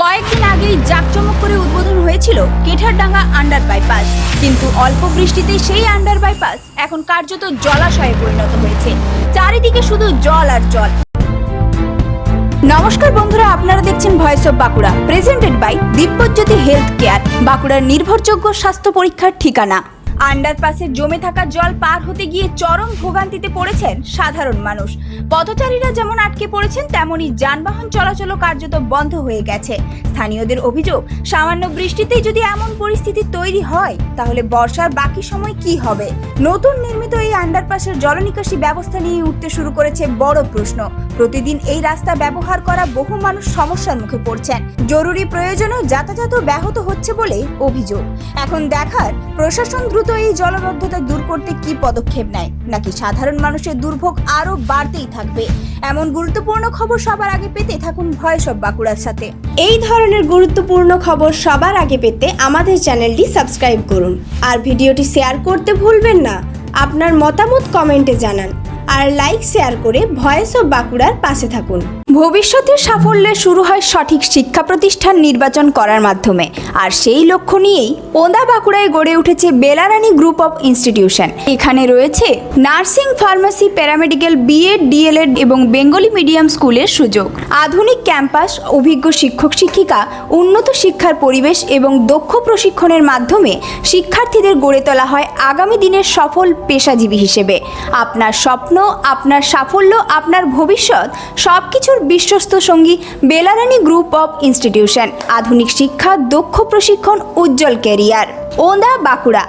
কয়েকদিন আগেই জাঁকজমক করে উদ্বোধন হয়েছিল কেঠারডাঙ্গা আন্ডার বাইপাস, কিন্তু অল্প বৃষ্টিতেই সেই আন্ডার বাইপাস এখন কার্যত জলাশয়ে পরিণত হয়েছে। চারিদিকে শুধু জল আর জল। নমস্কার বন্ধুরা, আপনারা দেখছেন voice of Bankura, presented by Divyajyoti health care, বাঁকুড়ার নির্ভরযোগ্য স্বাস্থ্য পরীক্ষার ঠিকানা। আন্ডারপাসে জমে থাকা জল পার হতে গিয়ে চরম ভোগান্তিতে পড়েছেন সাধারণ মানুষ। পথচারীরা যেমন আটকে পড়েছেন, তেমনি যানবাহন চলাচলও কার্যত বন্ধ হয়ে গেছে। স্থানীয়দের অভিযোগ, সামান্য বৃষ্টিতেই যদি এমন পরিস্থিতি তৈরি হয়, তাহলে বর্ষার বাকি সময় কি হবে? নতুন নির্মিত এই আন্ডারপাসের জলনিকাশি ব্যবস্থা নিয়ে উঠতে শুরু করেছে বড় প্রশ্ন। প্রতিদিন এই রাস্তা ব্যবহার করা বহু মানুষ সমস্যার মুখে পড়ছেন। জরুরি প্রয়োজনেও যাতায়াত ব্যাহত হচ্ছে বলে অভিযোগ। এখন দেখার প্রশাসন দ্রুত এই জলবদ্ধতা দূর করতে কি পদক্ষেপ নেয়, নাকি সাধারণ মানুষের দুর্ভোগ আরো বাড়তেই থাকবে। এমন গুরুত্বপূর্ণ খবর সবার আগে পেতে থাকুন ভয়েস অফ বাঁকুড়ার সাথে। এই ধরনের গুরুত্বপূর্ণ খবর সবার আগে পেতে আমাদের চ্যানেলটি সাবস্ক্রাইব করুন আর ভিডিওটি শেয়ার করতে ভুলবেন না। আপনার মতামত কমেন্টে জানান আর লাইক শেয়ার করে ভয়েস অফ বাঁকুড়ার পাশে থাকুন। ভবিষ্যতের সাফল্যে শুরু হয় সঠিক শিক্ষা প্রতিষ্ঠান নির্বাচন করার মাধ্যমে, আর সেই লক্ষ্য নিয়েই ওন্দা বাঁকুড়ায় গড়ে উঠেছে বেলারানী গ্রুপ অফ ইনস্টিটিউশন। এখানে রয়েছে nursing, pharmacy, paramedical, BEd, DElEd এবং বেঙ্গলি মিডিয়াম স্কুলের সুযোগ, আধুনিক ক্যাম্পাস, অভিজ্ঞ শিক্ষক শিক্ষিকা, উন্নত শিক্ষার পরিবেশ এবং দক্ষ প্রশিক্ষণের মাধ্যমে শিক্ষার্থীদের গড়ে তোলা হয় আগামী দিনের সফল পেশাজীবী হিসেবে। আপনার স্বপ্ন, আপনার সাফল্য, আপনার ভবিষ্যৎ সবকিছুর বিশ্বস্ত সঙ্গী বেলারানী গ্রুপ অফ ইনস্টিটিউশন। আধুনিক শিক্ষা, দক্ষ প্রশিক্ষণ, উজ্জ্বল ক্যারিয়ার। ওন্দা বাঁকুড়া